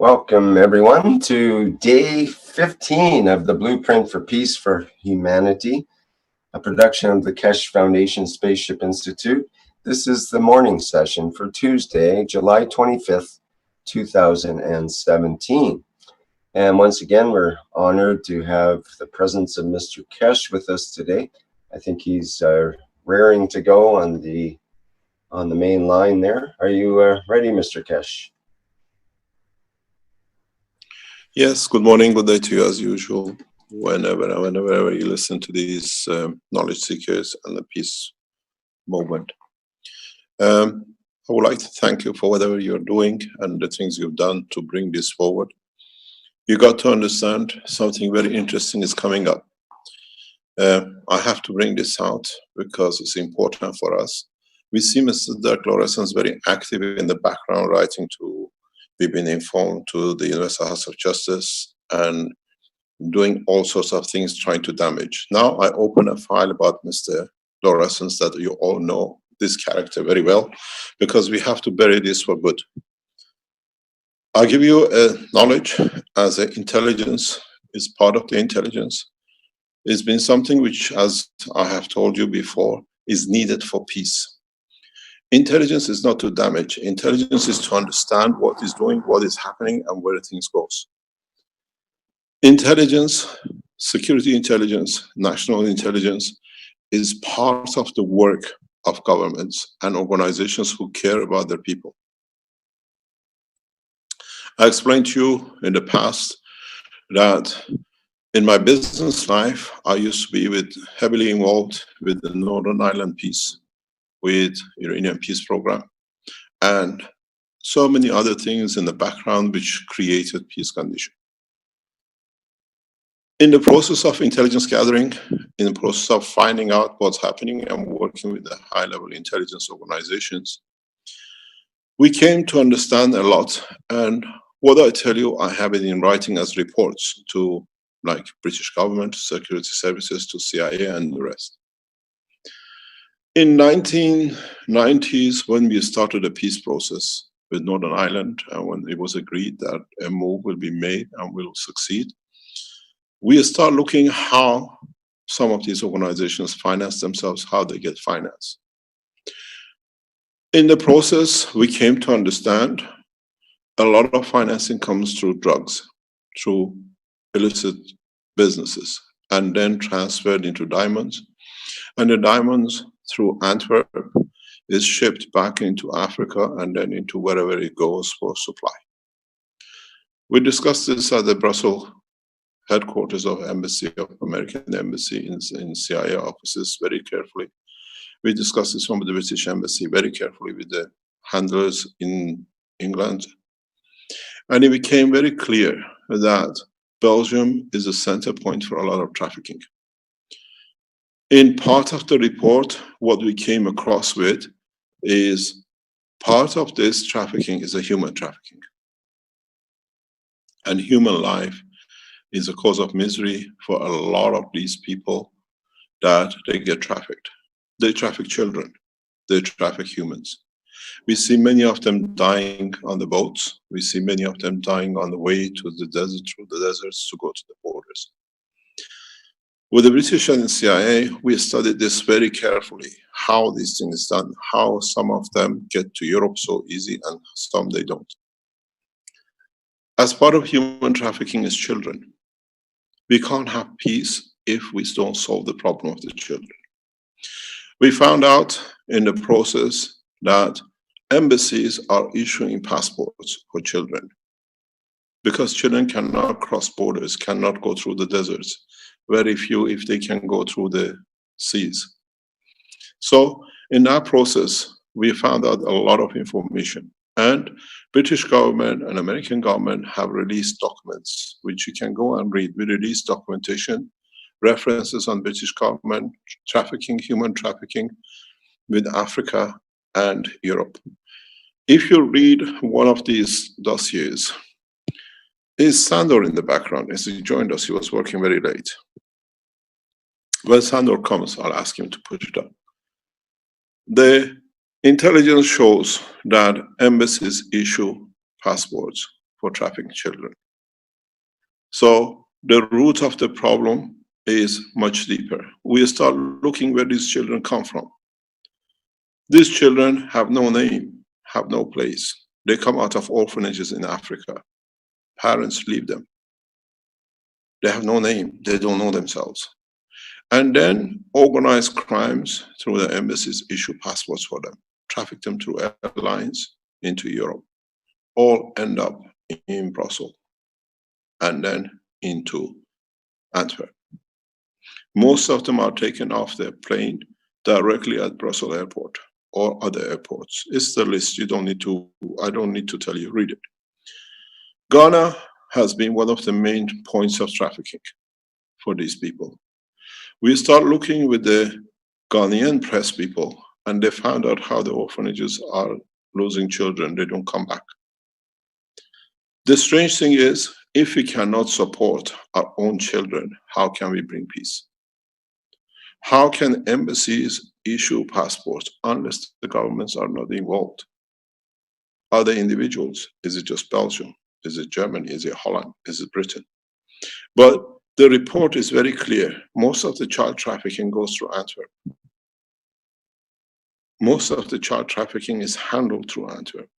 Welcome, everyone, to day 15 of the Blueprint for Peace for Humanity, a production of the Kesh Foundation Spaceship Institute. This is the morning session for Tuesday, July 25th, 2017. And once again, we're honored to have the presence of Mr. Kesh with us today. I think he's raring to go on the main line there. Are you ready, Mr. Kesh? Yes, good morning, good day to you as usual. Whenever you listen to these knowledge seekers and the peace movement. I would like to thank you for whatever you're doing and the things you've done to bring this forward. You got to understand something very interesting is coming up. I have to bring this out because it's important for us. We see Mr. Dirk Laurensens very active in the background, writing to. We've been informed to the Universal House of Justice and doing all sorts of things trying to damage. Now I open a file about Mr. Laurensens that you all know this character very well because we have to bury this for good. I'll give you a knowledge as an intelligence is part of the intelligence. It's been something which, as I have told you before, is needed for peace. Intelligence is not to damage. Intelligence is to understand what is doing, what is happening, and where things goes. Intelligence, security intelligence, national intelligence is part of the work of governments and organizations who care about their people. I explained to you in the past that in my business life, I used to be heavily involved with the Northern Ireland peace, with Iranian peace program, and so many other things in the background which created peace condition. In the process of intelligence gathering, in the process of finding out what's happening and working with the high-level intelligence organizations, we came to understand a lot. And what I tell you, I have it in writing as reports to like British government, security services, to CIA and the rest. In 1990s, when we started a peace process with Northern Ireland, and when it was agreed that a move will be made and will succeed, we start looking how some of these organizations finance themselves, how they get financed. In the process, we came to understand a lot of financing comes through drugs, through illicit businesses, and then transferred into diamonds. And the diamonds through Antwerp is shipped back into Africa and then into wherever it goes for supply. We discussed this at the Brussels headquarters of American Embassy in CIA offices very carefully. We discussed this from the British Embassy very carefully with the handlers in England. And it became very clear that Belgium is a center point for a lot of trafficking. In part of the report, what we came across with is part of this trafficking is a human trafficking. And human life is a cause of misery for a lot of these people that they get trafficked. They traffic children, they traffic humans. We see many of them dying on the boats. We see many of them dying on the way to the desert, through the deserts to go to the borders. With the British and CIA, we studied this very carefully, how these things done, how some of them get to Europe so easy and some they don't. As part of human trafficking is children. We can't have peace if we don't solve the problem of the children. We found out in the process that embassies are issuing passports for children because children cannot cross borders, cannot go through the deserts. Very few, if they can go through the seas. So in that process, we found out a lot of information. And British government and American government have released documents, which you can go and read. We released documentation, references on British government, trafficking, human trafficking with Africa and Europe. If you read one of these dossiers, is Sandor in the background. As he joined us, he was working very late. When Sandor comes, I'll ask him to put it up. The intelligence shows that embassies issue passports for trafficking children. So the root of the problem is much deeper. We start looking where these children come from. These children have no name, have no place. They come out of orphanages in Africa. Parents leave them. They have no name, they don't know themselves. And then organized crimes through the embassies issue passports for them, traffic them through airlines into Europe, all end up in Brussels and then into Antwerp. Most of them are taken off their plane directly at Brussels airport or other airports. It's the list, I don't need to tell you, read it. Ghana has been one of the main points of trafficking for these people. We start looking with the Ghanaian press people, and they found out how the orphanages are losing children, they don't come back. The strange thing is, if we cannot support our own children, how can we bring peace? How can embassies issue passports unless the governments are not involved? Are they individuals? Is it just Belgium? Is it Germany? Is it Holland? Is it Britain? But the report is very clear. Most of the child trafficking goes through Antwerp. Most of the child trafficking is handled through Antwerp.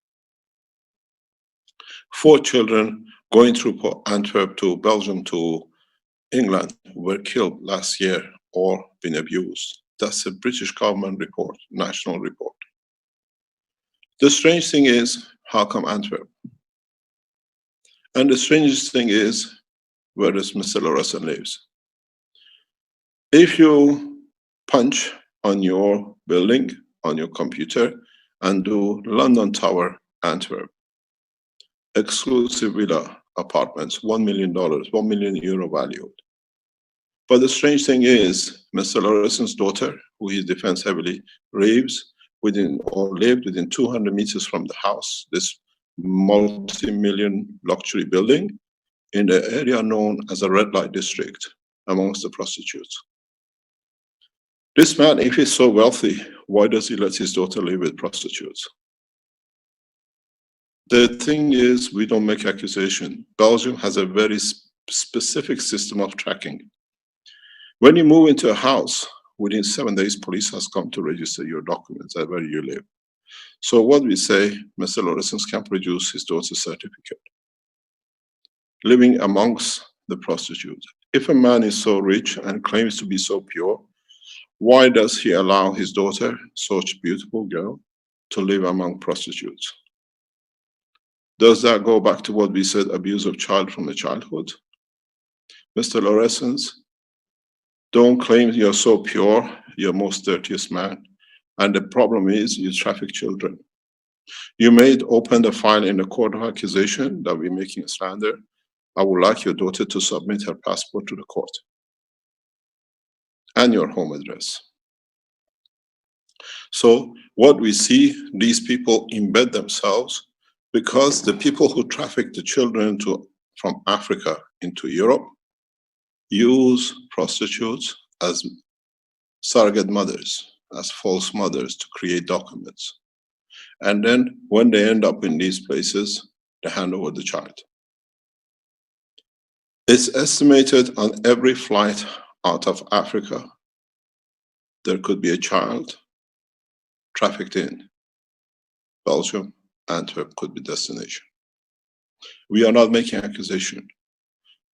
4 children going through Antwerp to Belgium to England were killed last year or been abused. That's a British government report, national report. The strange thing is, how come Antwerp? And the strangest thing is, where does Mr. Lorenzen lives? If you punch on your building, on your computer, and do London Tower, Antwerp, exclusive villa apartments, $1 million, €1 million valued. But the strange thing is, Mr. Lorenzen's daughter, who he defends heavily, lives within, or lived within 200 meters from the house, this multi-million luxury building, in the area known as a red light district amongst the prostitutes. This man, if he's so wealthy, why does he let his daughter live with prostitutes? The thing is, we don't make accusation. Belgium has a very specific system of tracking. When you move into a house, within 7 days, police has come to register your documents at where you live. So what we say, Mr. Lorenzen can produce his daughter's certificate, living amongst the prostitutes. If a man is so rich and claims to be so pure, why does he allow his daughter, such a beautiful girl, to live among prostitutes? Does that go back to what we said, abuse of child from the childhood? Mr. Lorenzen, don't claim you're so pure, you're most dirtiest man. And the problem is you traffic children. You may open the file in the court of accusation that we're making a slander. I would like your daughter to submit her passport to the court and your home address. So what we see, these people embed themselves because the people who traffic the children from Africa into Europe use prostitutes as surrogate mothers, as false mothers to create documents. And then when they end up in these places, they hand over the child. It's estimated on every flight out of Africa, there could be a child trafficked in. Belgium, Antwerp could be destination. We are not making accusation.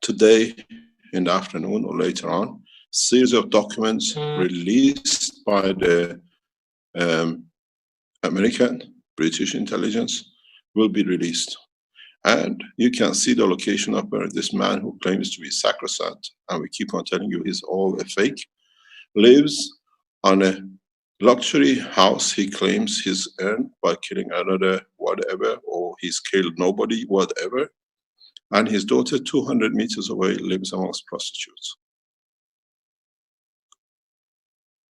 Today, in the afternoon or later on, series of documents released by the American, British intelligence will be released. And you can see the location of where this man who claims to be sacrosanct, and we keep on telling you he's all a fake, lives on a luxury house he claims he's earned by killing another whatever, or he's killed nobody, whatever. And his daughter, 200 meters away, lives amongst prostitutes.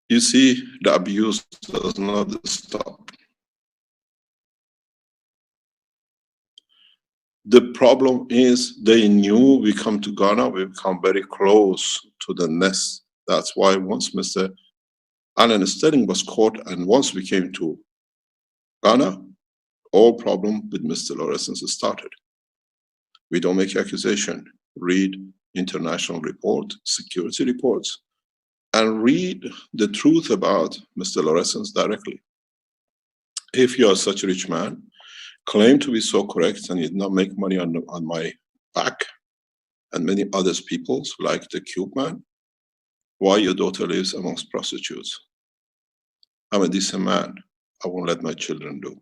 You see, the abuse does not stop. The problem is they knew we come to Ghana, we come very close to the nest. That's why once Mr. Alan Sterling was caught and once we came to Ghana, all problem with Mr. Lorenzen started. We don't make accusation. Read international report, security reports, and read the truth about Mr. Lorenz directly. If you are such a rich man, claim to be so correct, and you did not make money on my back and many others people's, like the Cube man, why your daughter lives amongst prostitutes? I'm a decent man. I won't let my children do.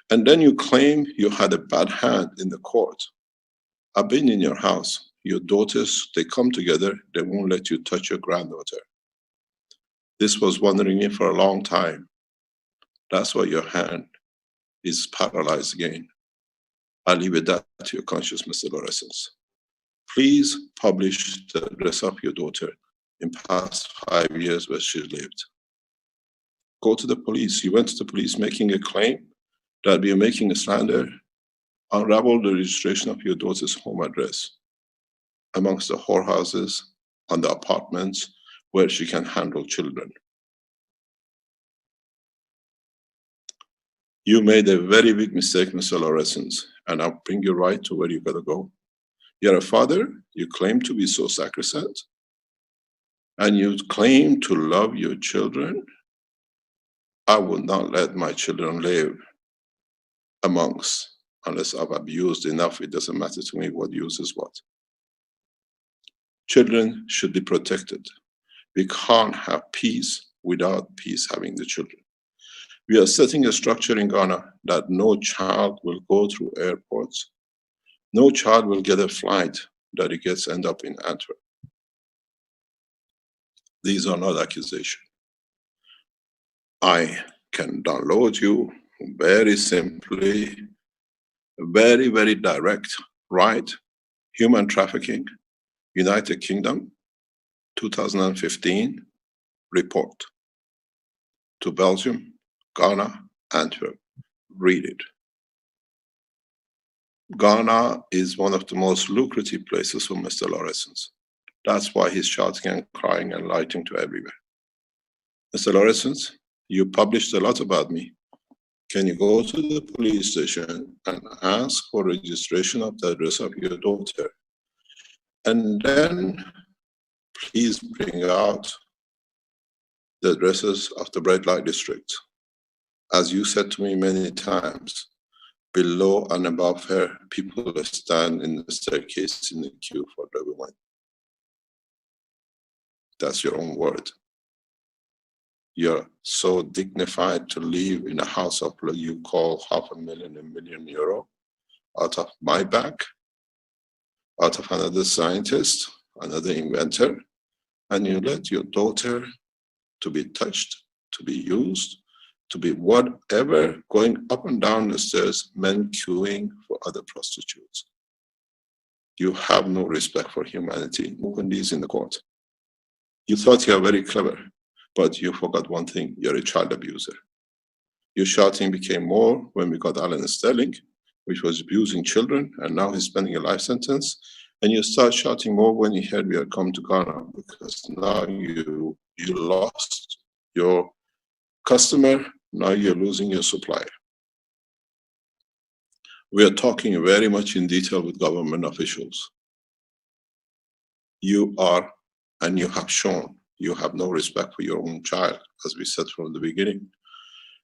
And then you claim you had a bad hand in the court. I've been in your house. Your daughters, they come together, they won't let you touch your granddaughter. This was bothering me for a long time. That's why your hand is paralyzed again. I leave it that to your conscience, Mr. Lorenz. Please publish the address of your daughter in past 5 years where she lived. Go to the police. You went to the police making a claim that you're making a slander. Unravel the registration of your daughter's home address amongst the whorehouses and the apartments where she can handle children. You made a very big mistake, Mr. Lorenz, and I'll bring you right to where you gotta go. You're a father, you claim to be so sacrosanct, and you claim to love your children. I would not let my children live amongst, unless I've abused enough. It doesn't matter to me what use is what. Children should be protected. We can't have peace without peace having the children. We are setting a structure in Ghana that no child will go through airports. No child will get a flight that he gets end up in Antwerp. These are not accusations. I can download you very simply, very, very direct, right? Human trafficking, United Kingdom, 2015 report. To Belgium, Ghana, Antwerp. Read it. Ghana is one of the most lucrative places for Mr. Lorenz. That's why he's shouting and crying and lying to everywhere. Mr. Lorenz, you published a lot about me. Can you go to the police station and ask for registration of the address of your daughter? And then please bring out the addresses of the red light district. As you said to me many times, below and above her, people stand in the staircase in the queue for the woman. That's your own word. You're so dignified to live in a house of you call €500,000, €1 million out of my back, out of another scientist, another inventor, and you let your daughter to be touched, to be used, to be whatever, going up and down the stairs, men queuing for other prostitutes. You have no respect for humanity. Open these in the court. You thought you were very clever, but you forgot one thing: you're a child abuser. Your shouting became more when we got Alan Sterling, which was abusing children, and now he's spending a life sentence. And you start shouting more when you heard we had come to Ghana, because now you lost your customer, now you're losing your supplier. We are talking very much in detail with government officials. You are, and you have shown, you have no respect for your own child, as we said from the beginning.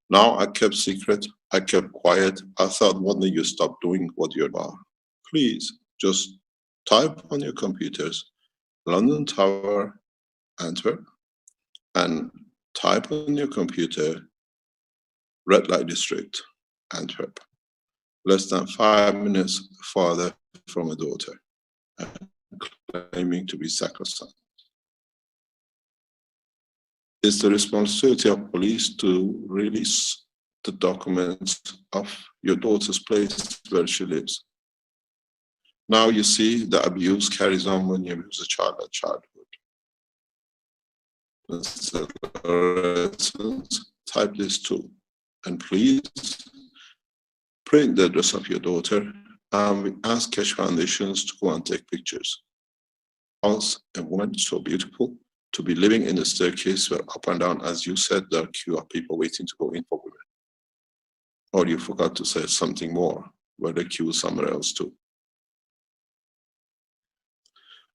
Now I kept secret, I kept quiet. I thought one day you stop doing what you're about. Please, just type on your computers, London Tower, Antwerp, and type on your computer, Red Light District, Antwerp. Less than 5 minutes farther from a daughter, and claiming to be sacrosanct. It's the responsibility of police to release the documents of your daughter's place where she lives. Now you see the abuse carries on when you abuse a child at childhood. Type this too, and please print the address of your daughter, and we ask Cash Foundations to go and take pictures. House, a woman so beautiful, to be living in a staircase where up and down, as you said, there are queue of people waiting to go in for women. Or you forgot to say something more, where the queue is somewhere else too.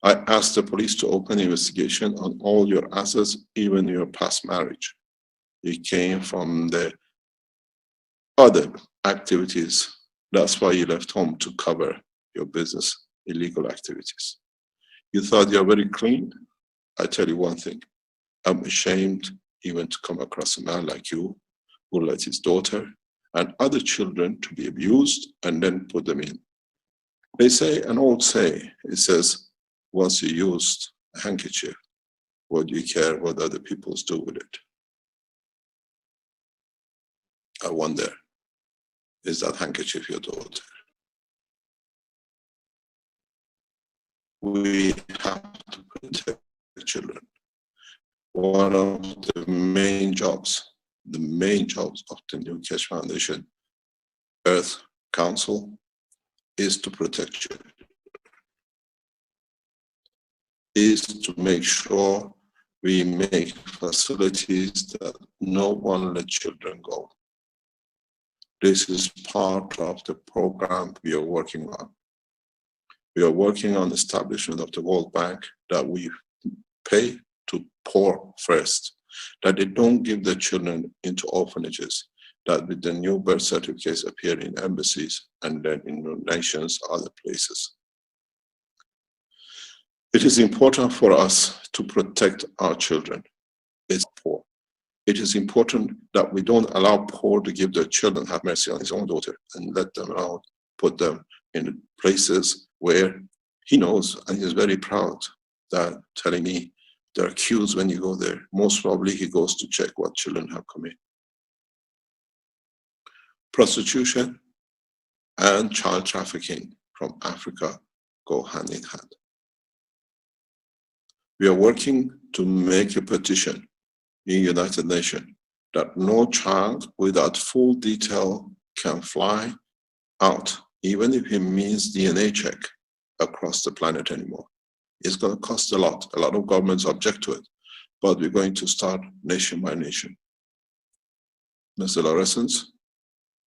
I asked the police to open investigation on all your assets, even your past marriage. It came from the other activities. That's why you left home, to cover your business illegal activities. You thought you're very clean? I tell you one thing, I'm ashamed even to come across a man like you who let his daughter and other children to be abused and then put them in. They say, an old say, it says, once you used a handkerchief, what do you care what other people do with it? I wonder, is that handkerchief your daughter? We have to protect the children. One of the main jobs of the New Keshe Foundation, Earth Council, is to protect children, is to make sure we make facilities that no one let children go. This is part of the program we are working on. We are working on establishment of the World Bank that we pay to poor first, that they don't give their children into orphanages, that with the new birth certificates appear in embassies and then in nations, other places. It is important for us to protect our children. It's poor. It is important that we don't allow poor to give their children, have mercy on his own daughter, and let them out, put them in places where he knows, and he's very proud that telling me there are queues when you go there. Most probably he goes to check what children have come in. Prostitution and child trafficking from Africa go hand in hand. We are working to make a petition in the United Nations that no child without full detail can fly out, even if it means DNA check, across the planet anymore. It's going to cost a lot. A lot of governments object to it, but we're going to start nation by nation. Mr. Lawrence,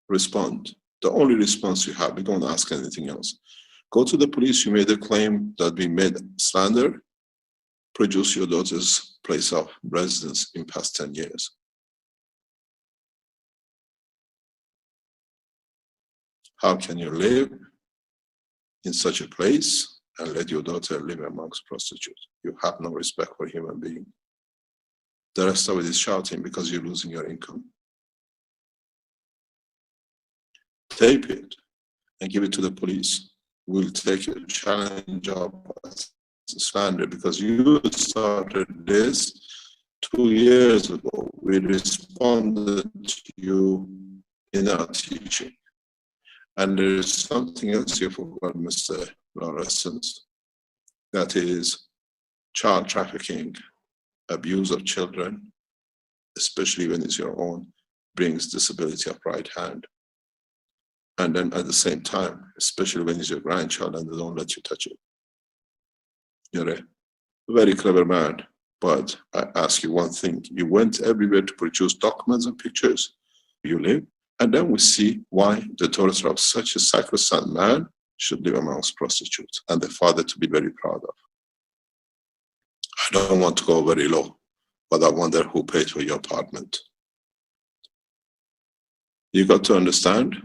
respond. The only response you have, we don't ask anything else. Go to the police, you made a claim that we made slander, produce your daughter's place of residence in past 10 years. How can you live in such a place and let your daughter live amongst prostitutes? You have no respect for human being. The rest of it is shouting because you're losing your income. Tape it and give it to the police. We'll take a challenge up as slander because you started this 2 years ago. We responded to you in our teaching. And there is something else you forgot, Mr. Lawrence, that is child trafficking, abuse of children, especially when it's your own, brings disability of right hand. And then at the same time, especially when it's your grandchild and they don't let you touch it. You're a very clever man, but I ask you one thing. You went everywhere to produce documents and pictures. You live, and then we see why the daughter of such a sacrosanct man should live amongst prostitutes, and the father to be very proud of. I don't want to go very low, but I wonder who paid for your apartment. You got to understand,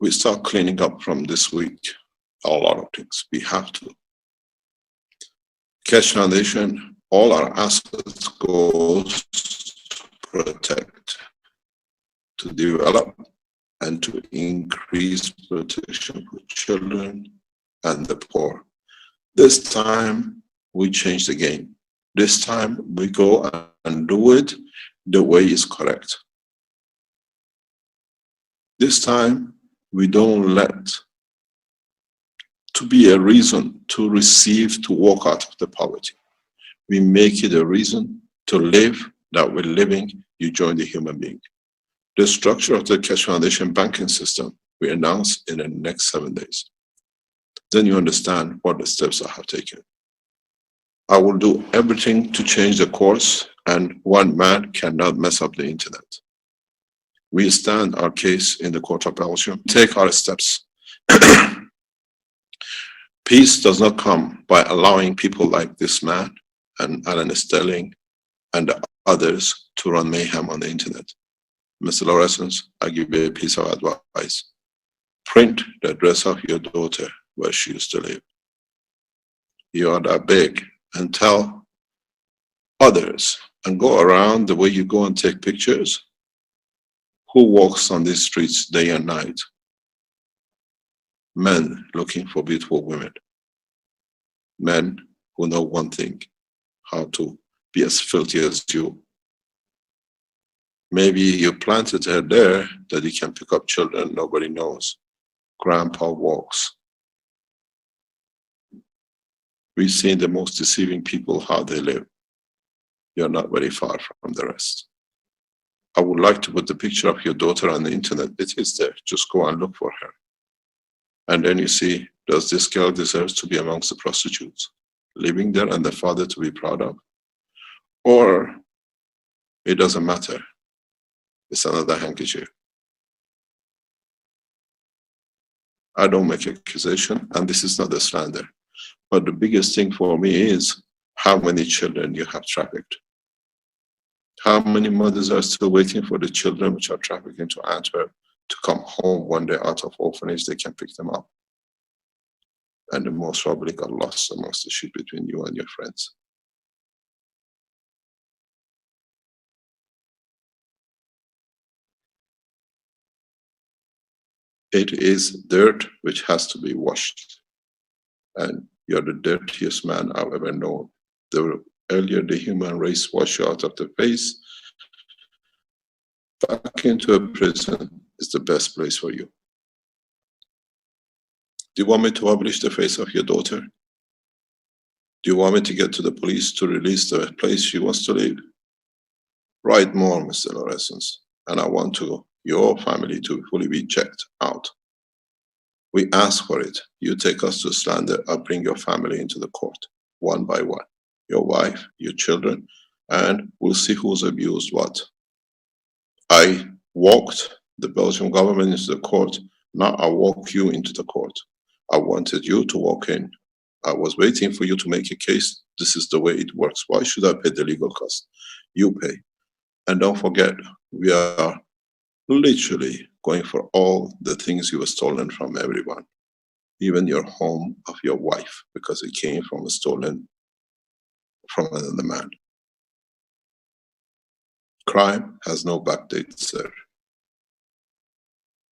we start cleaning up from this week a lot of things. We have to. Keshe Foundation, all our assets goes to protect, to develop, and to increase protection for children and the poor. This time, we change the game. This time, we go and do it the way is correct. This time, we don't let to be a reason to receive, to walk out of the poverty. We make it a reason to live, that we're living, you join the human being. The structure of the Keshe Foundation banking system, we announce in the next 7 days. Then you understand what the steps I have taken. I will do everything to change the course, and one man cannot mess up the internet. We stand our case in the court of Belgium, take our steps. Peace does not come by allowing people like this man and Alan Sterling and the others to run mayhem on the internet. Mr. Lawrence, I give you a piece of advice. Print the address of your daughter where she used to live. You are that big, and tell others and go around the way you go and take pictures. Who walks on these streets day and night? Men looking for beautiful women. Men who know one thing, how to be as filthy as you. Maybe you planted her there that you can pick up children nobody knows. Grandpa walks. We've seen the most deceiving people, how they live. You're not very far from the rest. I would like to put the picture of your daughter on the internet. It is there. Just go and look for her. And then you see, does this girl deserve to be amongst the prostitutes living there and the father to be proud of? Or it doesn't matter. It's another handkerchief. I don't make accusation, and this is not a slander. But the biggest thing for me is how many children you have trafficked. How many mothers are still waiting for the children which are trafficked into Antwerp to come home one day out of orphanage, they can pick them up. And the most probably got lost amongst the shit between you and your friends. It is dirt which has to be washed. And you're the dirtiest man I've ever known. Earlier the human race washed you out of the face. Back into a prison is the best place for you. Do you want me to publish the face of your daughter? Do you want me to get to the police to release the place she wants to live? Write more, Mr. Lawrence, and I want your family to fully be checked out. We ask for it. You take us to slander, I'll bring your family into the court, one by one. Your wife, your children, and we'll see who's abused what. I walked the Belgian government into the court, now I walk you into the court. I wanted you to walk in. I was waiting for you to make a case. This is the way it works. Why should I pay the legal cost? You pay. And don't forget, we are literally going for all the things you were stolen from everyone. Even your home of your wife, because it came from a stolen from another man. Crime has no backdate, sir.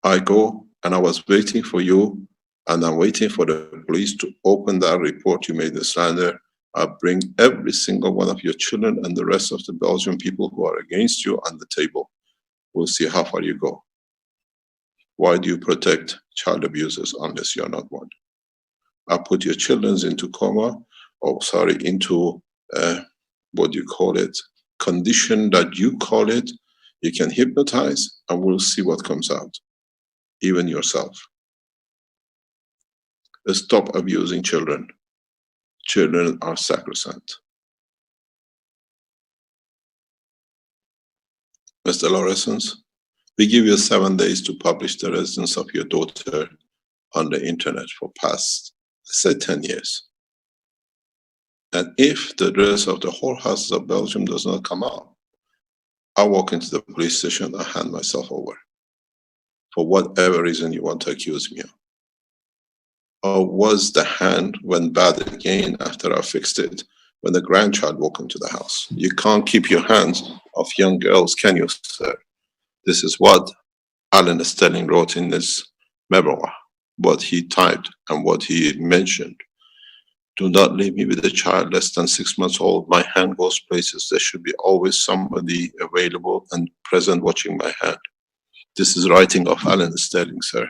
I go and I was waiting for you, and I'm waiting for the police to open that report you made the slander. I bring every single one of your children and the rest of the Belgian people who are against you on the table. We'll see how far you go. Why do you protect child abusers unless you're not one? I put your children into coma, into what do you call it, condition that you call it. You can hypnotize and we'll see what comes out, even yourself. Stop abusing children. Children are sacrosanct. Mr. Lawrence, we give you 7 days to publish the residence of your daughter on the internet for past, let's say 10 years. And if the address of the whorehouses of Belgium does not come out, I walk into the police station and hand myself over for whatever reason you want to accuse me of. Or was the hand went bad again after I fixed it when the grandchild walked into the house? You can't keep your hands off young girls, can you, sir? This is what Alan Sterling wrote in his memoir, what he typed and what he mentioned. Do not leave me with a child less than 6 months old. My hand goes places. There should be always somebody available and present watching my hand. This is writing of Alan Sterling, sir.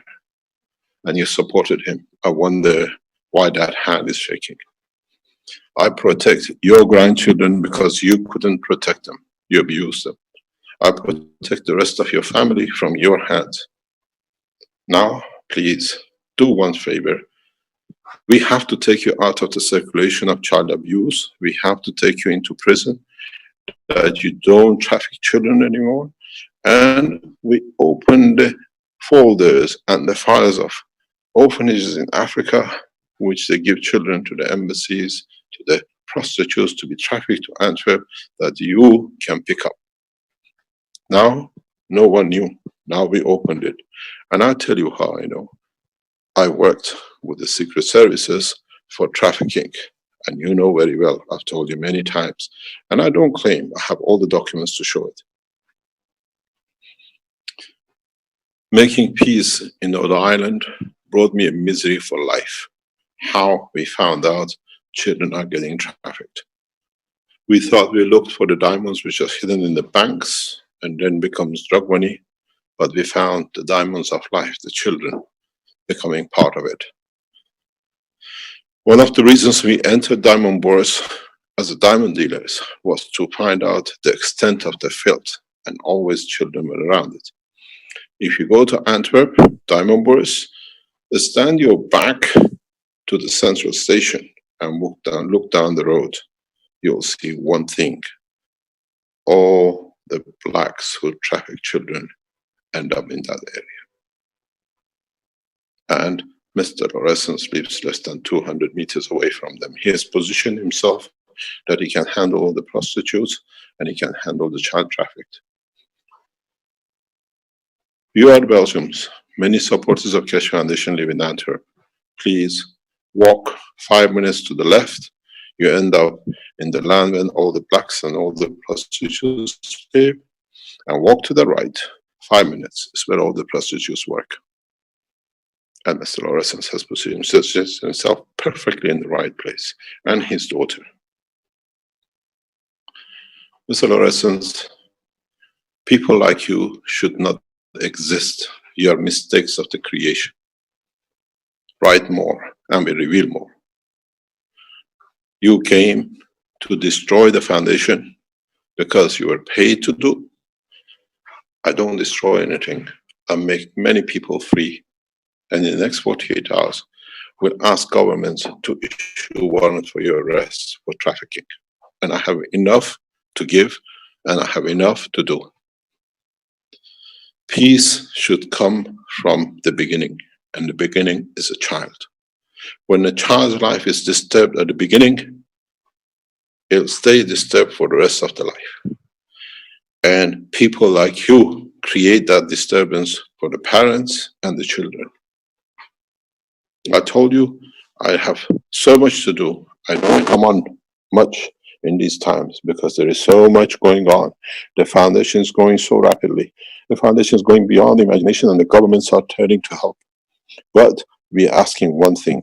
And you supported him. I wonder why that hand is shaking. I protect your grandchildren because you couldn't protect them. You abused them. I protect the rest of your family from your hands. Now, please, do one favor. We have to take you out of the circulation of child abuse. We have to take you into prison, that you don't traffic children anymore. And we open the folders and the files of orphanages in Africa which they give children to the embassies, to the prostitutes to be trafficked to Antwerp, that you can pick up. Now, no one knew. Now we opened it. And I'll tell you how I know. I worked with the secret services for trafficking. And you know very well, I've told you many times. And I don't claim, I have all the documents to show it. Making peace in Northern Ireland brought me a misery for life. How we found out children are getting trafficked. We thought we looked for the diamonds which are hidden in the banks and then becomes drug money, but we found the diamonds of life, the children, becoming part of it. One of the reasons we entered diamond bourse as a diamond dealers was to find out the extent of the filth, and always children were around it. If you go to Antwerp, diamond bourse, stand your back to the central station and look down the road, you'll see one thing. All the blacks who traffic children end up in that area. And Mr. Lorescence lives less than 200 meters away from them. He has positioned himself that he can handle all the prostitutes and he can handle the child trafficked. You are Belgians. Many supporters of Keshe Foundation live in Antwerp. Please walk 5 minutes to the left. You end up in the land when all the blacks and all the prostitutes live. And walk to the right. 5 minutes is where all the prostitutes work. And Mr. Lorescence has positioned himself perfectly in the right place, and his daughter. Mr. Lorescence, people like you should not exist. You are mistakes of the creation. Write more, and we reveal more. You came to destroy the foundation because you were paid to do. I don't destroy anything. I make many people free. And in the next 48 hours, we'll ask governments to issue a warrant for your arrest for trafficking. And I have enough to give, and I have enough to do. Peace should come from the beginning, and the beginning is a child. When a child's life is disturbed at the beginning, it'll stay disturbed for the rest of the life. And people like you create that disturbance for the parents and the children. I told you, I have so much to do. I don't come on much in these times because there is so much going on. The foundation is growing so rapidly. The foundation is going beyond imagination and the governments are turning to help. But we are asking one thing.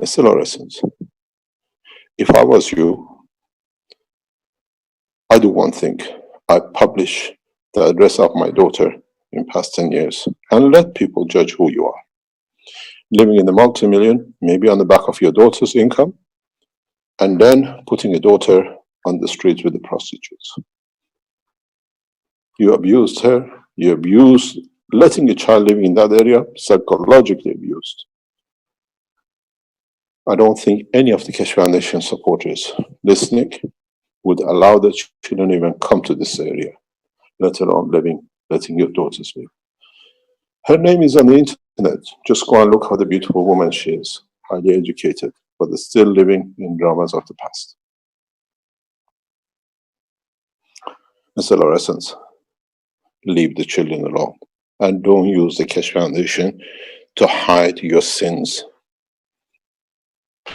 Mr. Lorescence, if I was you, I do one thing. I publish the address of my daughter in past 10 years and let people judge who you are. Living in the multi-million, maybe on the back of your daughter's income, and then putting a daughter on the street with the prostitutes. You abused her, you abused, letting a child living in that area, psychologically abused. I don't think any of the Keshe Foundation supporters listening would allow the children even come to this area, let alone letting your daughters live. Her name is on the internet. Just go and look how the beautiful woman she is, highly educated, but is still living in dramas of the past. Mr. Lorescence, leave the children alone and don't use the Keshe Foundation to hide your sins.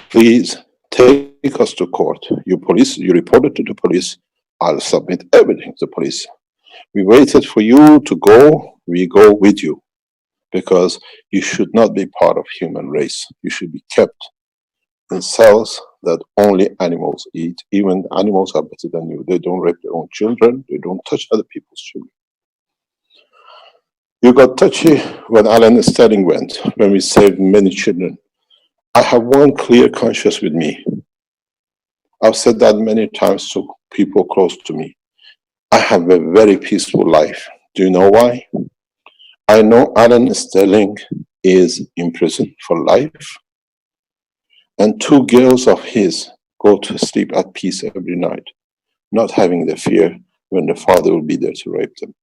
Please take us to court. You reported to the police. I'll submit everything to the police. We waited for you to go. We go with you. Because you should not be part of human race. You should be kept in cells that only animals eat. Even animals are better than you. They don't rape their own children. They don't touch other people's children. You got touchy when Alan Sterling went, when we saved many children. I have one clear conscience with me. I've said that many times to people close to me. I have a very peaceful life. Do you know why? I know Alan Sterling is in prison for life, and 2 girls of his go to sleep at peace every night, not having the fear when the father will be there to rape them.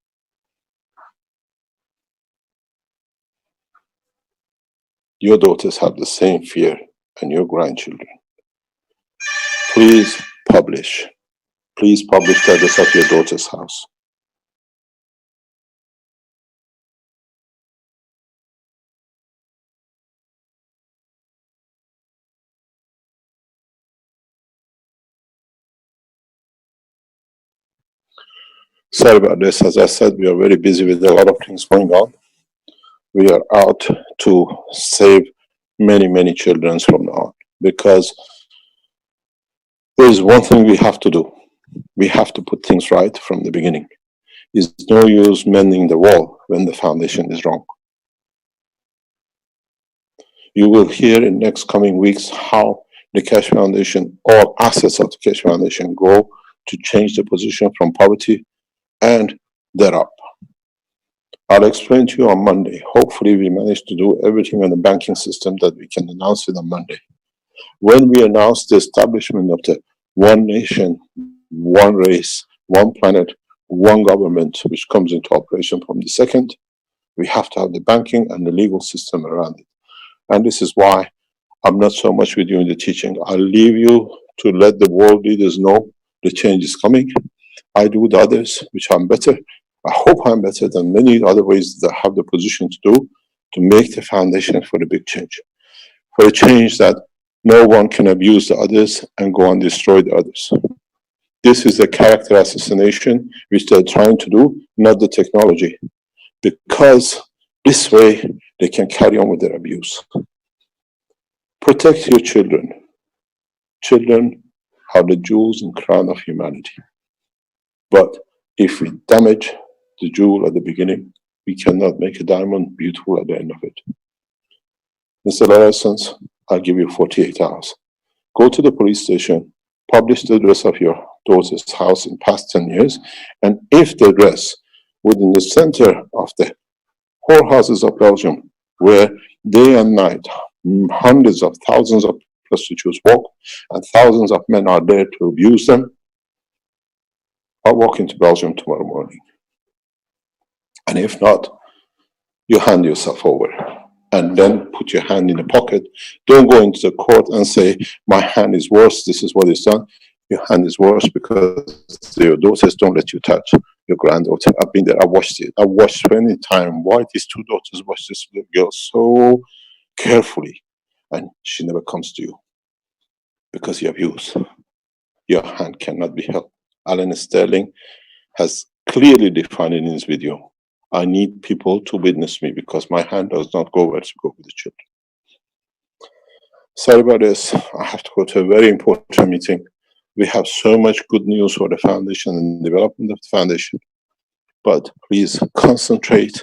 Your daughters have the same fear and your grandchildren. Please publish. Please publish the address of your daughter's house. Sorry about this. As I said, we are very busy with a lot of things going on. We are out to save many, many children from now on, because there is one thing we have to do. We have to put things right from the beginning. It's no use mending the wall when the foundation is wrong. You will hear in next coming weeks how the Cash Foundation, all assets of the Cash Foundation, go to change the position from poverty and they're up. I'll explain to you on Monday. Hopefully we manage to do everything in the banking system that we can announce it on Monday. When we announce the establishment of the one nation, one race, one planet, one government, which comes into operation from the second, we have to have the banking and the legal system around it. And this is why I'm not so much with you in the teaching. I'll leave you to let the world leaders know the change is coming. I do the others, which I'm better. I hope I'm better than many other ways that have the position to do, to make the foundation for the big change. For a change that no one can abuse the others and go and destroy the others. This is the character assassination which they're trying to do, not the technology. Because this way they can carry on with their abuse. Protect your children. Children are the jewels and crown of humanity. But if we damage the jewel at the beginning, we cannot make a diamond beautiful at the end of it. Mr. Lawrence, I'll give you 48 hours. Go to the police station, publish the address of your daughter's house in past 10 years, and if the address within the center of the whorehouses of Belgium, where day and night hundreds of thousands of prostitutes walk and thousands of men are there to abuse them, I'll walk into Belgium tomorrow morning. And if not, you hand yourself over and then put your hand in the pocket. Don't go into the court and say, my hand is worse, this is what is done. Your hand is worse because your daughters don't let you touch your granddaughter. I've been there, I watched it. I watched 20 times why these two daughters watch this little girl so carefully, and she never comes to you because you abuse. Your hand cannot be held. Alan Sterling has clearly defined it in his video. I need people to witness me because my hand does not go where to go with the children. Sorry about this. I have to go to a very important meeting. We have so much good news for the foundation and development of the foundation. But please concentrate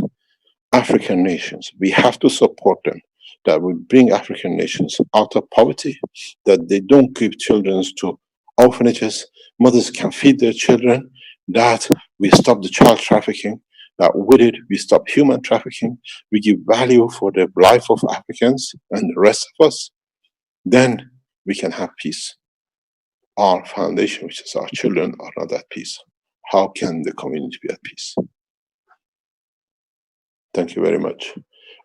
African nations. We have to support them, that we bring African nations out of poverty, that they don't give children to orphanages, mothers can feed their children, that we stop the child trafficking, that with it we stop human trafficking, we give value for the life of Africans and the rest of us, then we can have peace. Our foundation, which is our children, are not at peace. How can the community be at peace? Thank you very much.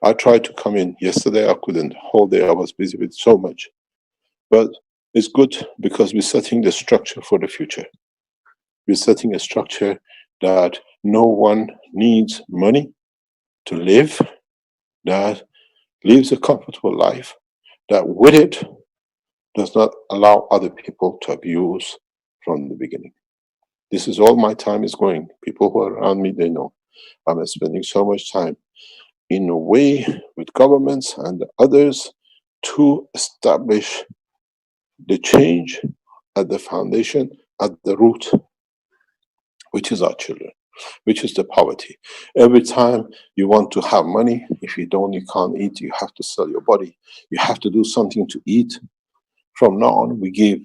I tried to come in yesterday, I couldn't. Whole day I was busy with so much. But it's good because we're setting the structure for the future. We're setting a structure that no one needs money to live, that lives a comfortable life, that with it does not allow other people to abuse from the beginning. This is all my time is going. People who are around me, they know. I'm spending so much time in a way with governments and others to establish the change at the foundation, at the root, which is our children, which is the poverty. Every time you want to have money, if you don't, you can't eat, you have to sell your body. You have to do something to eat. From now on, we give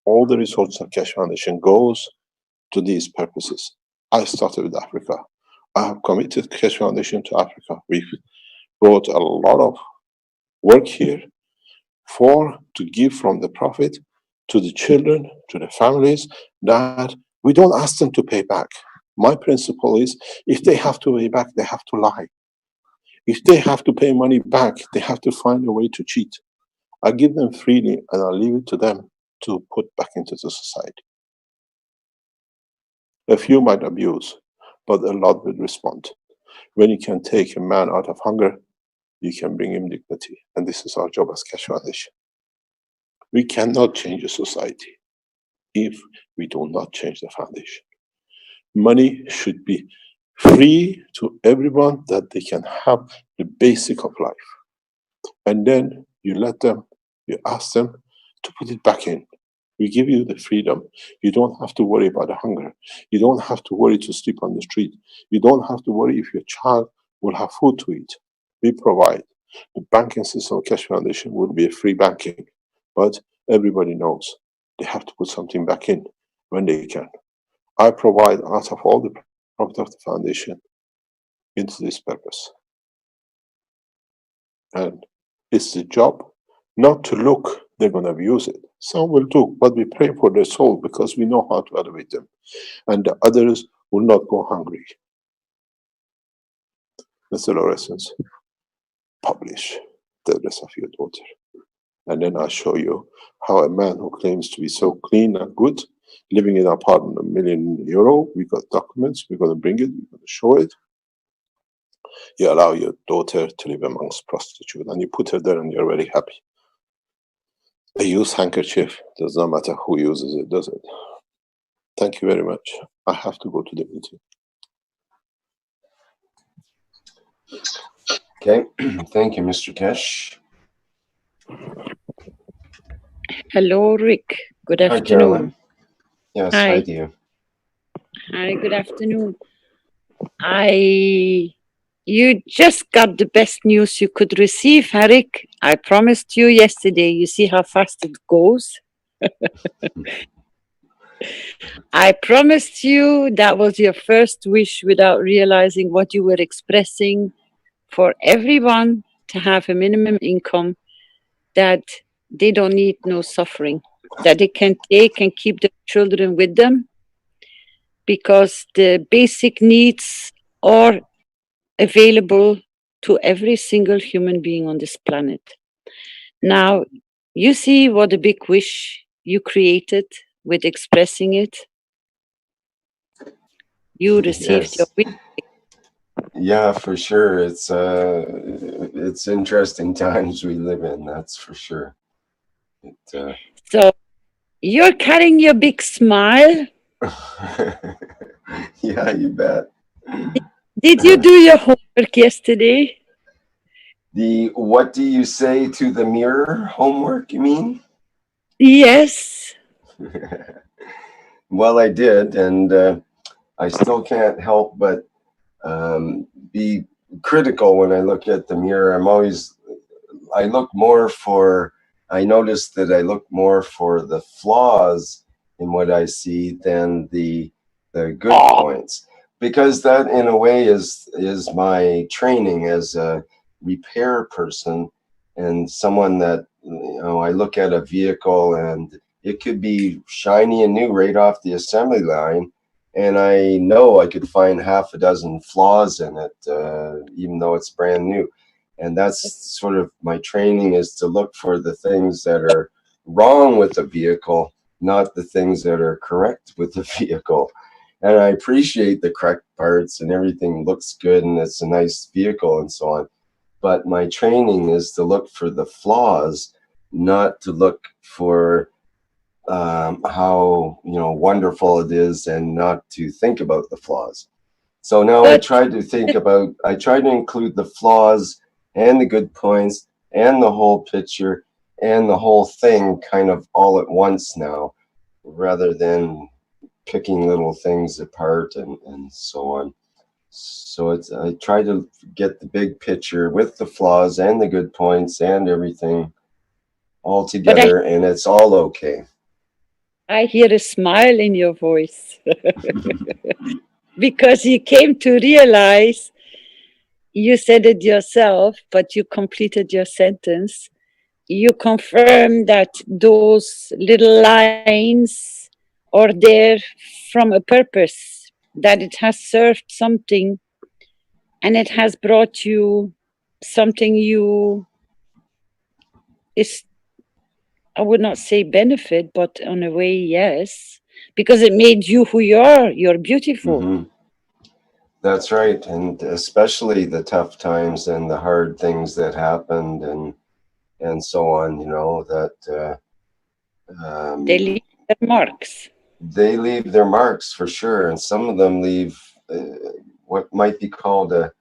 all the resources of Cash Foundation goes to these purposes. I started with Africa. I have committed Cash Foundation to Africa. We've brought a lot of work here to give from the profit to the children, to the families, that we don't ask them to pay back. My principle is, if they have to pay back, they have to lie. If they have to pay money back, they have to find a way to cheat. I give them freely and I leave it to them to put back into the society. A few might abuse, but a lot will respond. When you can take a man out of hunger, you can bring him dignity. And this is our job as Cash Foundation. We cannot change a society if we do not change the foundation. Money should be free to everyone that they can have the basic of life. And then you let them, you ask them to put it back in. We give you the freedom. You don't have to worry about the hunger. You don't have to worry to sleep on the street. You don't have to worry if your child will have food to eat. We provide. The banking system of Cash Foundation will be a free banking, but everybody knows they have to put something back in when they can. I provide out of all the profit of the foundation into this purpose. And it's the job not to look, they're going to abuse it. Some will do, but we pray for their soul because we know how to elevate them. And the others will not go hungry. Mr. Lawrence, publish the rest of your daughter. And then I'll show you how a man who claims to be so clean and good, living in an apartment of €1 million, we got documents, we're going to bring it, we're going to show it. You allow your daughter to live amongst prostitutes and you put her there and you're very happy. A used handkerchief, does not matter who uses it, does it? Thank you very much. I have to go to the meeting. Okay, thank you, Mr. Kesh. Hello, Rick. Good Hi, afternoon. Caroline. Yes, hi Hi. to you. Hi, good afternoon. You just got the best news you could receive, Rick. I promised you yesterday. You see how fast it goes? I promised you that was your first wish without realizing what you were expressing, for everyone to have a minimum income, that they don't need no suffering, that they can take and keep the children with them, because the basic needs are available to every single human being on this planet. Now, you see what a big wish you created with expressing it. You received your wish. Yeah, for sure. It's interesting times we live in, that's for sure. So you're carrying your big smile. Yeah, you bet. Did you do your homework yesterday? What do you say to the mirror homework, you mean? Yes. Well, I did, and I still can't help but be critical when I look at the mirror. I notice that I look more for the flaws in what I see than the good points, because that in a way is my training as a repair person and someone that, I look at a vehicle and it could be shiny and new right off the assembly line, and I know I could find half a dozen flaws in it, even though it's brand new. And that's sort of my training, is to look for the things that are wrong with the vehicle, not the things that are correct with the vehicle. And I appreciate the correct parts and everything looks good and it's a nice vehicle and so on. But my training is to look for the flaws, not to look for how wonderful it is, and not to think about the flaws. So now I try to include the flaws and the good points and the whole picture and the whole thing kind of all at once now, rather than picking little things apart and so on. So I try to get the big picture with the flaws and the good points and everything all together, and it's all okay. I hear a smile in your voice. Because you came to realize, you said it yourself, but you completed your sentence. You confirm that those little lines are there from a purpose, that it has served something, and it has brought you something you is, I would not say benefit, but on a way, yes, because it made you who you are. You're beautiful. Hmm. That's right. And especially the tough times and the hard things that happened and so on, that They um, leave their marks. they leave their marks for sure. And some of them leave what might be called a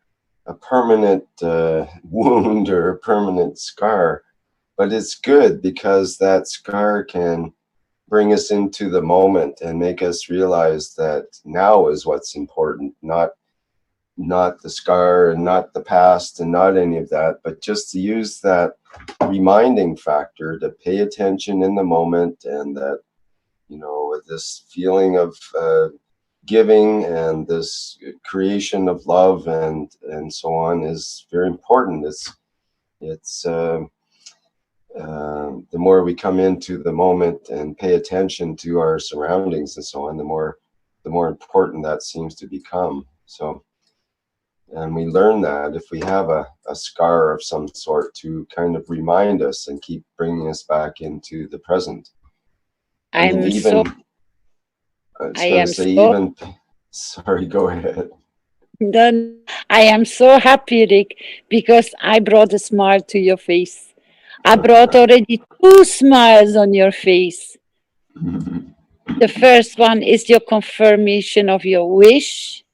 permanent wound or a permanent scar. But it's good because that scar can bring us into the moment and make us realize that now is what's important, not the scar and not the past and not any of that, but just to use that reminding factor to pay attention in the moment, and that, with this feeling of giving and this creation of love and so on is very important. It's the more we come into the moment and pay attention to our surroundings and so on, the more important that seems to become. So, and we learn that if we have a scar of some sort to kind of remind us and keep bringing us back into the present. I mean, I'm so, I was I going to am say, so sorry, go ahead. done. I am so happy, Rick, because I brought a smile to your face. I brought already two smiles on your face. The first one is your confirmation of your wish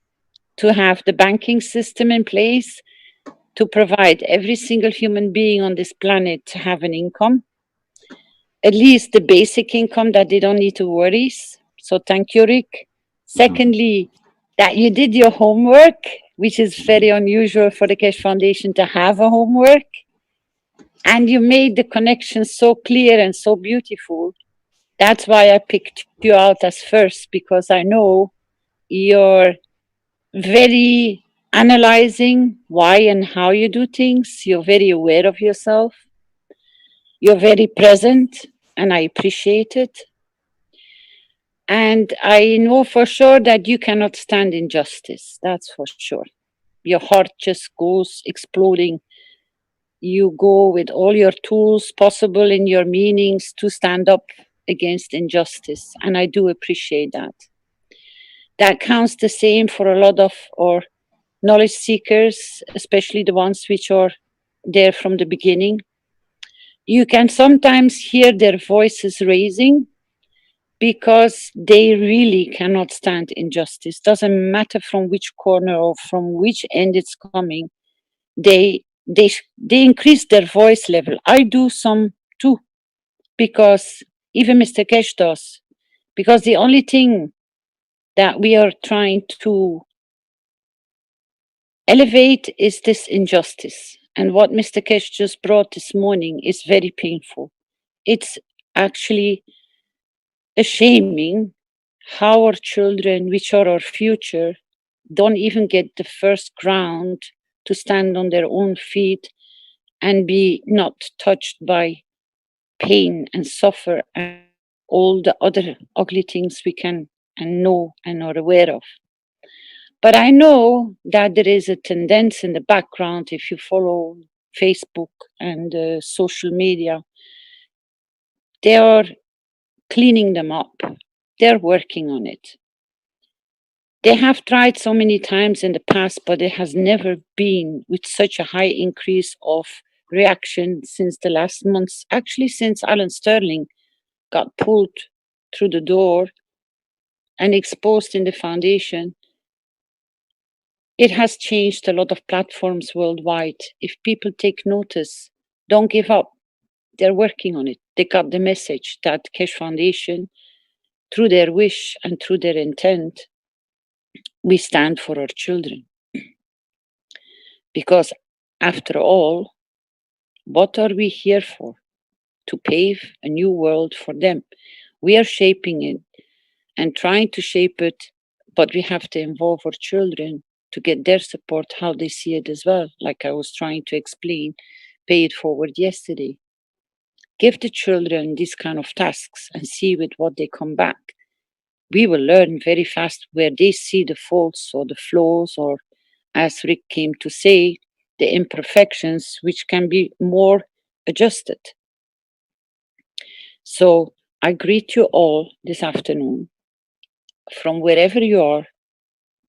to have the banking system in place to provide every single human being on this planet to have an income, at least the basic income that they don't need to worry. So thank you, Rick. Secondly, that you did your homework, which is very unusual for the Cash Foundation to have a homework. And you made the connection so clear and so beautiful. That's why I picked you out as first, because I know you're very analyzing why and how you do things. You're very aware of yourself. You're very present, and I appreciate it. And I know for sure that you cannot stand injustice. That's for sure. Your heart just goes exploding. You go with all your tools possible in your meanings to stand up against injustice. And I do appreciate that. That counts the same for a lot of our knowledge seekers, especially the ones which are there from the beginning. You can sometimes hear their voices raising because they really cannot stand injustice. Doesn't matter from which corner or from which end it's coming. They increase their voice level. I do some too, because even Mr. Kesh does. Because the only thing that we are trying to elevate is this injustice. And what Mr. Kesh just brought this morning is very painful. It's actually a shaming how our children, which are our future, don't even get the first ground to stand on their own feet and be not touched by pain and suffer and all the other ugly things we can and know and are aware of. But I know that there is a tendency in the background, if you follow Facebook and social media, they are cleaning them up. They're working on it. They have tried so many times in the past, but it has never been with such a high increase of reaction since the last months. Actually, since Alan Sterling got pulled through the door and exposed in the foundation, it has changed a lot of platforms worldwide. If people take notice, don't give up. They're working on it. They got the message that Cash Foundation, through their wish and through their intent, we stand for our children. Because after all, what are we here for? To pave a new world for them. We are shaping it and trying to shape it, but we have to involve our children to get their support, how they see it as well. Like I was trying to explain, pay it forward yesterday. Give the children these kind of tasks and see with what they come back. We will learn very fast where they see the faults or the flaws, or as Rick came to say, the imperfections which can be more adjusted. So I greet you all this afternoon from wherever you are,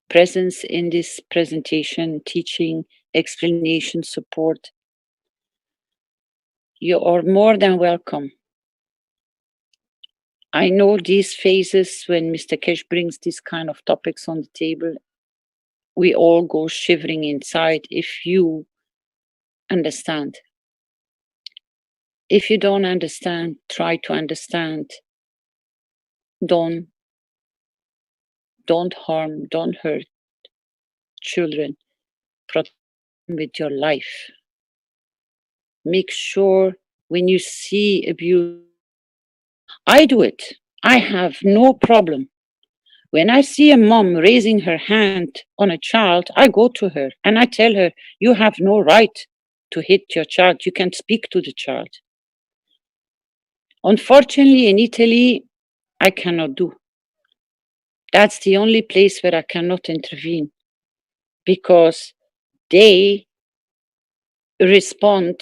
presence in this presentation, teaching, explanation, support. You are more than welcome. I know these phases when Mr. Kesh brings these kind of topics on the table, we all go shivering inside if you understand. If you don't understand, try to understand. Don't harm, don't hurt children. Protect them with your life. Make sure when you see abuse, I do it. I have no problem. When I see a mom raising her hand on a child, I go to her and I tell her, you have no right to hit your child. You can speak to the child. Unfortunately, in Italy, I cannot do. That's the only place where I cannot intervene because they respond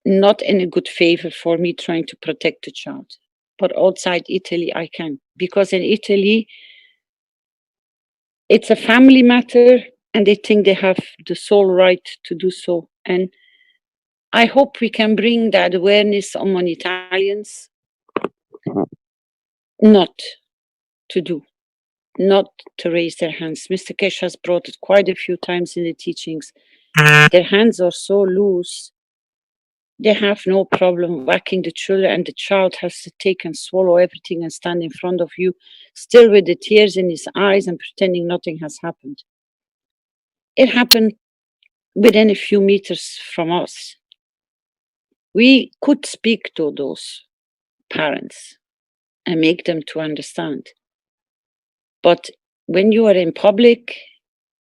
not in a good favor for me trying to protect the child. But outside Italy, I can. Because in Italy, it's a family matter and they think they have the sole right to do so. And I hope we can bring that awareness among Italians not to do, not to raise their hands. Mr. Kesh has brought it quite a few times in the teachings. Their hands are so loose, they have no problem whacking the children, and the child has to take and swallow everything and stand in front of you, still with the tears in his eyes and pretending nothing has happened. It happened within a few meters from us. We could speak to those parents and make them to understand. But when you are in public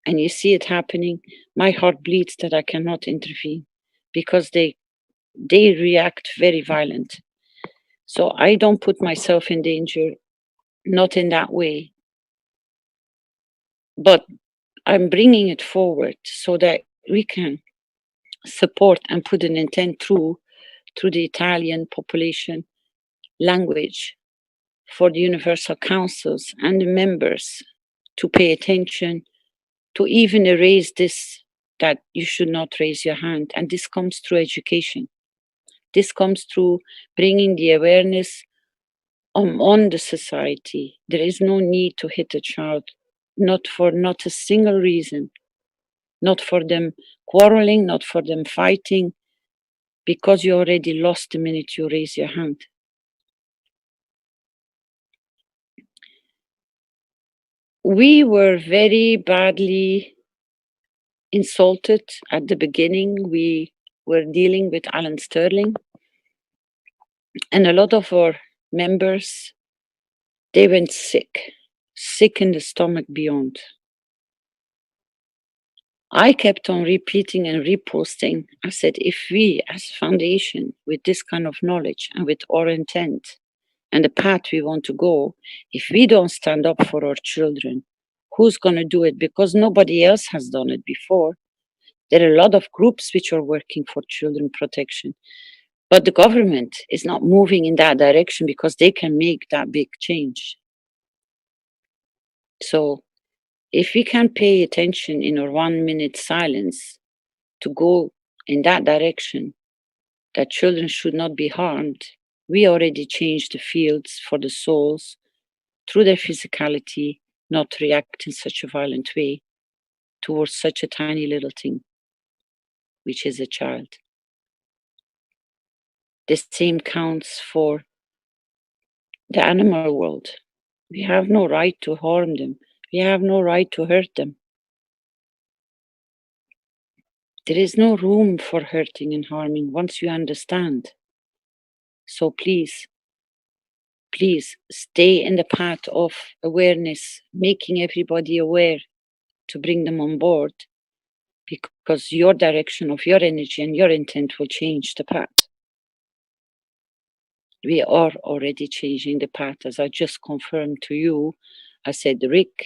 and you see it happening, my heart bleeds that I cannot intervene because they react very violent. So I don't put myself in danger, not in that way. But I'm bringing it forward so that we can support and put an intent through the Italian population language for the universal councils and the members to pay attention, to even erase this, that you should not raise your hand. And this comes through education. This comes through bringing the awareness on the society. There is no need to hit a child, not a single reason, not for them quarreling, not for them fighting, because you already lost the minute you raise your hand. We were very badly insulted at the beginning. We were dealing with Alan Sterling, and a lot of our members, they went sick in the stomach beyond. I kept on repeating and reposting. I said, if we as foundation, with this kind of knowledge and with our intent and the path we want to go, if we don't stand up for our children, who's going to do it? Because nobody else has done it before. There are a lot of groups which are working for children protection, but the government is not moving in that direction because they can make that big change. So if we can pay attention in our 1 minute silence to go in that direction, that children should not be harmed, we already changed the fields for the souls through their physicality, not react in such a violent way towards such a tiny little thing, which is a child. The same counts for the animal world. We have no right to harm them. We have no right to hurt them. There is no room for hurting and harming once you understand. So please stay in the path of awareness, making everybody aware to bring them on board, because your direction of your energy and your intent will change the path. We are already changing the path, as I just confirmed to you. I said, Rick,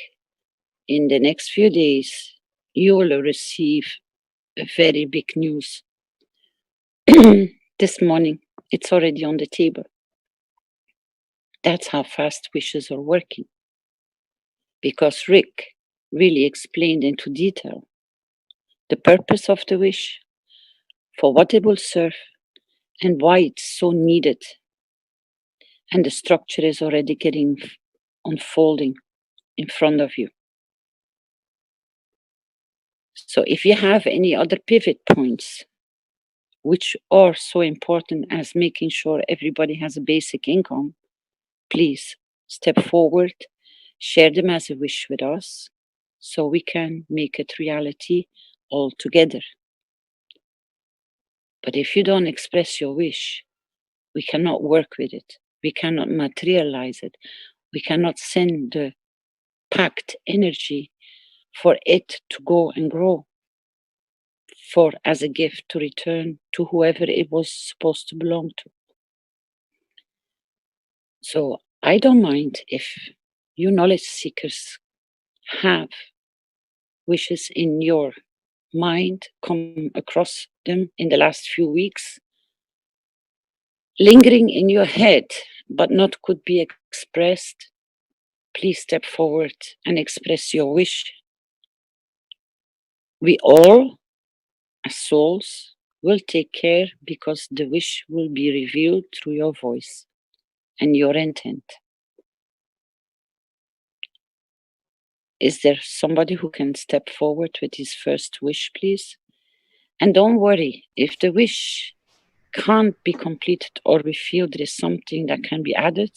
in the next few days, you will receive a very big news. This morning, it's already on the table. That's how fast wishes are working. Because Rick really explained into detail the purpose of the wish, for what it will serve, and why it's so needed. And the structure is already getting unfolding in front of you. So if you have any other pivot points, which are so important as making sure everybody has a basic income, please step forward, share them as a wish with us, so we can make it reality all together. But if you don't express your wish, we cannot work with it. We cannot materialize it. We cannot send the packed energy for it to go and grow, for as a gift to return to whoever it was supposed to belong to. So I don't mind if you knowledge seekers have wishes in your mind, come across them in the last few weeks, lingering in your head, but not could be expressed. Please step forward and express your wish. We all, as souls, will take care, because the wish will be revealed through your voice and your intent. Is there somebody who can step forward with his first wish, please? And don't worry, if the wish can't be completed or we feel there is something that can be added,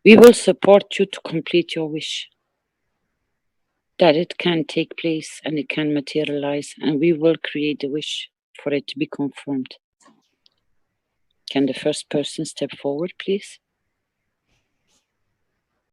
we will support you to complete your wish, that it can take place and it can materialize, and we will create the wish for it to be confirmed. Can the first person step forward, please?